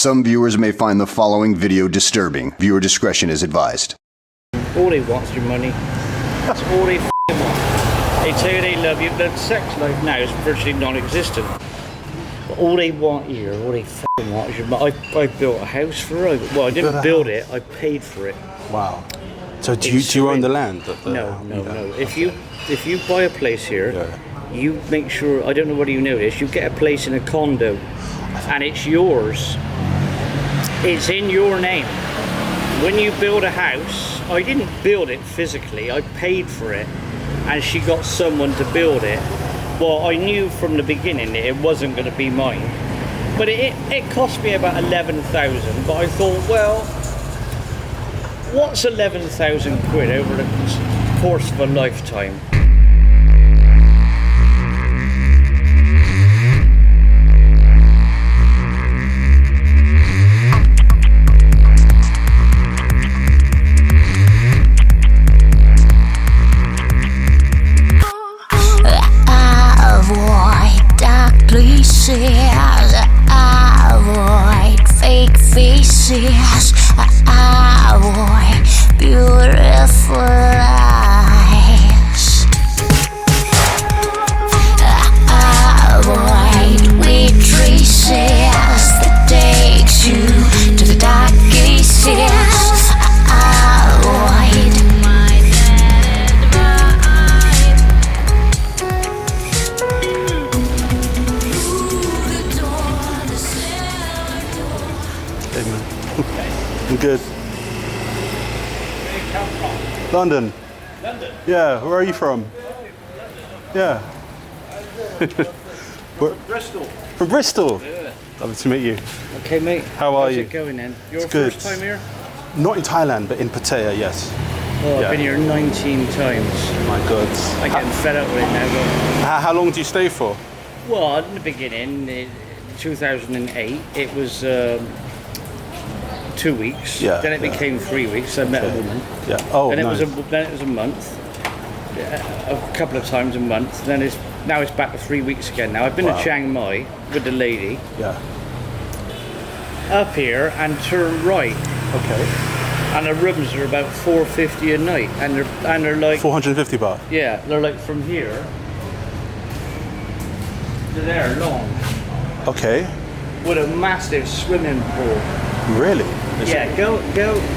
Some viewers may find the following video disturbing. Viewer discretion is advised. All they want is your money. That's all they want. They tell you they love you. The sex life now is virtually non-existent. But all they want here, all they want is your money. I built a house for it. Well, I didn't build it. I paid for it. Wow. So do you own the land? No. If you buy a place here, you make sure. I don't know whether you know this. You get a place in a condo, and it's yours. It's in your name. When you build a house, I didn't build it physically. I paid for it, and she got someone to build it. Well, I knew from the beginning that it wasn't going to be mine. But it cost me about 11,000. But I thought, well, what's 11,000 quid over the course of a lifetime? Avoid fake faces. Avoid beautiful lies. Avoid weird traces that takes you to the dark places. Avoid my bad vibe. Hey man. I'm good. Where you come from? London. London? Yeah, where are you from? Yeah. Bristol. From Bristol? Yeah. Lovely to meet you. Okay, mate. How are How's you? it going then? Your It's good. first time here? Not in Thailand, but in Pattaya, yes. Oh, Yeah. I've been here 19 times. My God. I'm getting fed up with it now. How long do you stay for? Well, in the beginning, in 2008, it was 2 weeks. Yeah, Then it became 3 weeks. I met a woman. Yeah. Oh, Then it nice. was a month. A couple of times a month. Now it's back to 3 weeks again. Now I've been Wow. to Chiang Mai with the lady. Yeah. Up here and turn right, Okay. and the rooms are about $450 a night, and they're like 450 baht. yeah, they're like from here to there long, Okay. with a massive swimming pool. Really? Is Yeah, it- go.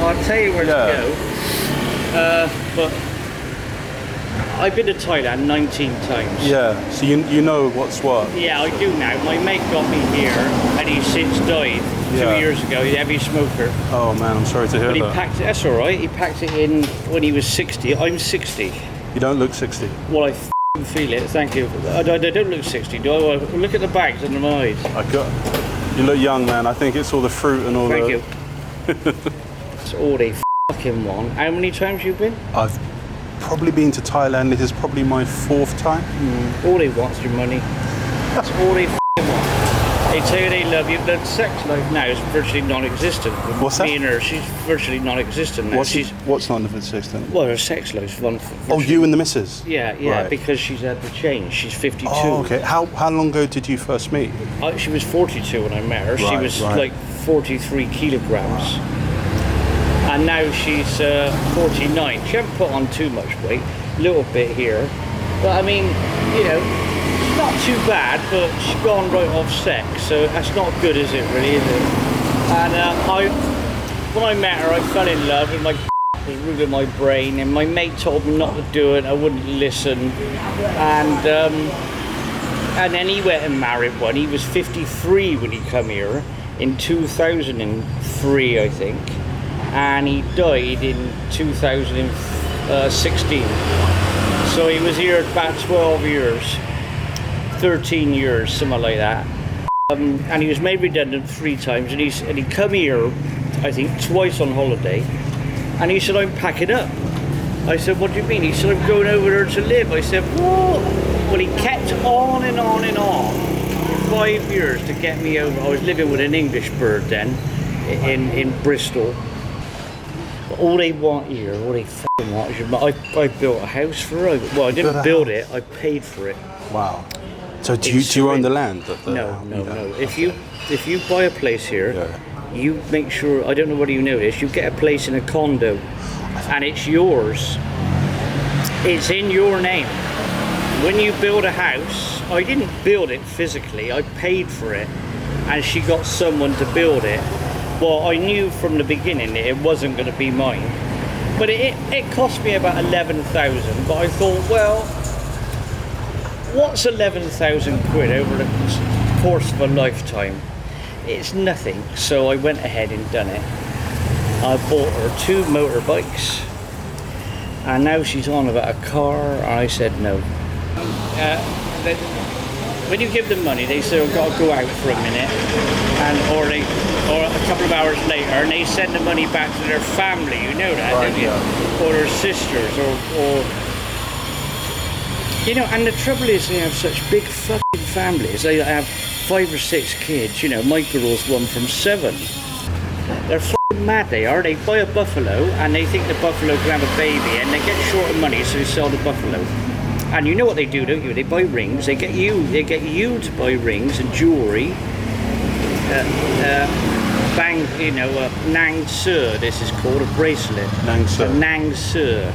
I'll tell you where Yeah. to go. But I've been to Thailand 19 times. Yeah. So you know what's what. Yeah, I do now. My mate got me here, and he's since died 2 Yeah. years ago. He's a heavy smoker. Oh man, I'm sorry to hear But he that. packed it. That's all right. He packed it in when he was 60. I'm 60. You don't look 60. Well, I feel it. Thank you. I don't look 60, do I? Well, look at the bags under my eyes. You look young, man. I think it's all the fruit and all Thank the. you. That's all they fucking want. How many times you been? I've probably been to Thailand. This is probably my 4th time. All they want is your money. That's all they want. They tell you they love you. The sex life now is virtually non-existent. With What's that? Me and her, she's virtually non-existent now. What's not in the system? Well, her sex life's one. Oh, you and the missus? Yeah, Right. because she's had to change. She's 52. Oh, okay. How long ago did you first meet? She was 42 when I met her. She Right, was right. like 43 kilograms. And now she's 49. She hasn't put on too much weight, a little bit here. But I mean, you know, not too bad, but she's gone right off sex, so that's not good, is it, really, is it? And when I met her, I fell in love, and my was ruling my brain, and my mate told me not to do it, I wouldn't listen. And then he went and married one. He was 53 when he come here in 2003, I think. And he died in 2016. So he was here about 12 years, 13 years, something like that. And he was made redundant 3 times, and he come here, I think, twice on holiday. And he said, "I'm packing up." I said, "What do you mean?" He said, "I'm going over there to live." I said, "What?" Well, he kept on and on and on for 5 years to get me over. I was living with an English bird then in Bristol. But all they want here, all they want is your money. I built a house for it. Well, I didn't build it. I paid for it. Wow. So do you own the land? No. If you buy a place here, you make sure, I don't know whether you know this, you get a place in a condo and it's yours. It's in your name. When you build a house, I didn't build it physically, I paid for it, and she got someone to build it. Well, I knew from the beginning that it wasn't going to be mine. But it cost me about 11,000, but I thought, well, what's 11,000 quid over the course of a lifetime? It's nothing. So I went ahead and done it. I bought her 2 motorbikes, and now she's on about a car, and I said no. When you give them money, they say, I've got to go out for a minute, or a couple of hours later, and they send the money back to their family. You know that, don't you? Or their sisters, or you know. And the trouble is, they have such big fucking families. They have 5 or 6 kids. You know, my girl's one from 7. They're fucking mad. They are. They buy a buffalo, and they think the buffalo can have a baby, and they get short of money, so they sell the buffalo. And you know what they do, don't you? They buy rings. They get you to buy rings and jewelry. Nang Sir, this is called a bracelet. Nang Sir. Nang Sir.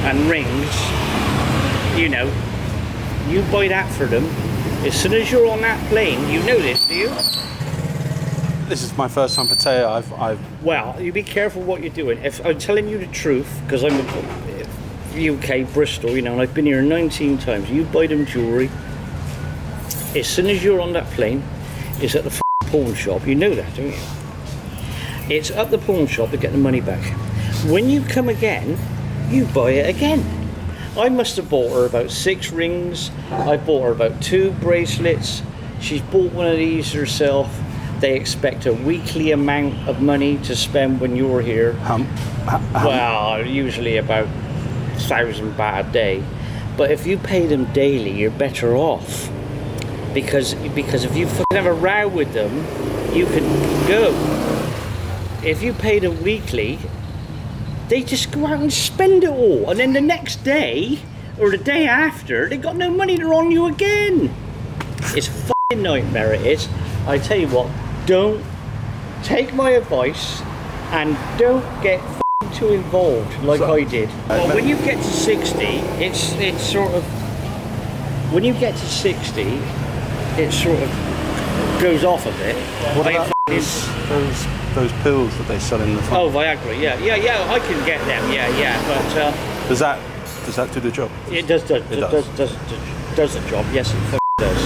And rings. You know, you buy that for them. As soon as you're on that plane, you know this, do you? This is my first time Pattaya. Well, you be careful what you're doing. If I'm telling you the truth, because I'm UK, Bristol, you know, and I've been here 19 times. You buy them jewellery. As soon as you're on that plane, it's at the pawn shop. You know that, don't you? It's at the pawn shop to get the money back. When you come again, you buy it again. I must have bought her about 6 rings. I bought her about 2 bracelets. She's bought one of these herself. They expect a weekly amount of money to spend when you're here. Well, usually about 1,000 baht a day, but if you pay them daily, you're better off, because if you fucking have a row with them, you can go. If you pay them weekly, they just go out and spend it all, and then the next day or the day after, they got no money, they're on you again. It's a fucking nightmare, it is. I tell you what, don't take my advice and don't get too involved like I did. Well, when you get to 60, it's sort of, when you get to 60, it sort of goes off a bit. What about those pills that they sell in the front? Oh, Viagra, yeah, I can get them, but does that do the job? It does the job. Yes, it does.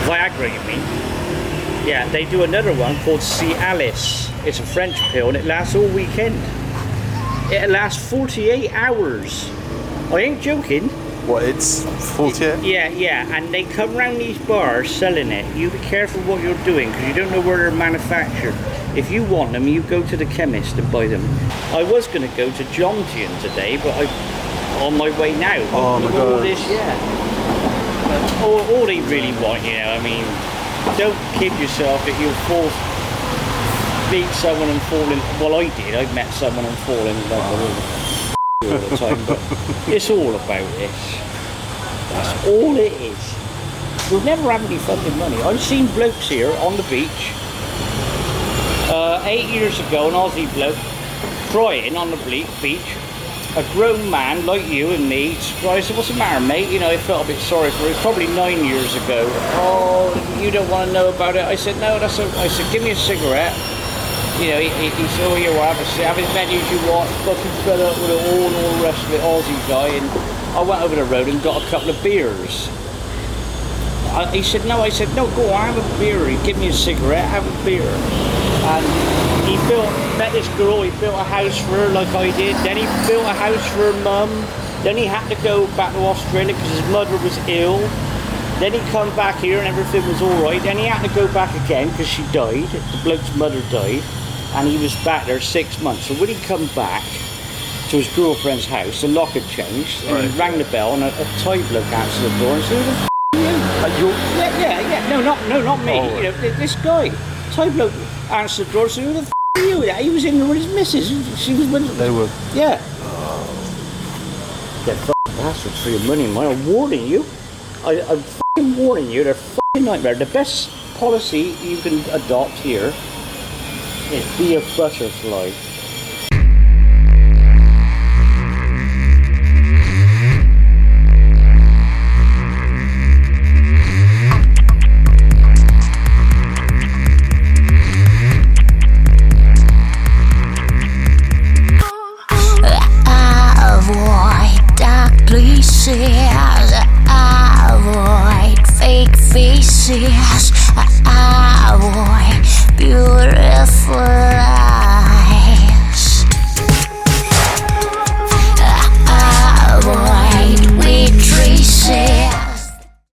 Viagra, you mean? Yeah, they do another one called Cialis. It's a French pill, and it lasts all weekend. It lasts 48 hours. I ain't joking. What, it's 48? Yeah, and they come round these bars selling it. You be careful what you're doing, because you don't know where they're manufactured. If you want them, you go to the chemist and buy them. I was going to go to Jomtien today, but I'm on my way now. Oh my God. All this, all they really want, you know, I mean, don't kid yourself that you'll meet someone and fall in. Well, I did. I met someone and fall in love with all the time. But it's all about this. That's all it is. We'll never have any fucking money. I've seen blokes here on the beach 8 years ago, an Aussie bloke crying on the beach. A grown man like you and me. I said, "What's the matter, mate?" You know, I felt a bit sorry for him. Probably 9 years ago. "Oh, you don't want to know about it." I said, "No, that's a." I said, "Give me a cigarette." You know, he said, "Oh, you have as many as you want." Fucking fed up with it all and all the rest of it, Aussie guy. And I went over the road and got a couple of beers. He said, "No." I said, "No, go on, have a beer." He gave me a cigarette, have a beer. And he met this girl, he built a house for her like I did. Then he built a house for her mum. Then he had to go back to Australia because his mother was ill. Then he come back here and everything was all right. Then he had to go back again because she died. The bloke's mother died. And he was back there 6 months. So when he come back to his girlfriend's house, the lock had changed. And he rang the bell and a Thai bloke answered the door and said, "Who the f*** are you?" Yeah. No, not me. Oh. You know, this guy. Thai bloke answered the door and said, "Who the f*** are you?" He was in there with his missus. She was with They were. Yeah. They're f***ing bastards for your money, man. I'm warning you. I'm f***ing warning you. They're f***ing nightmare. The best policy you can adopt here is be a butterfly. Avoid dark places, avoid fake faces.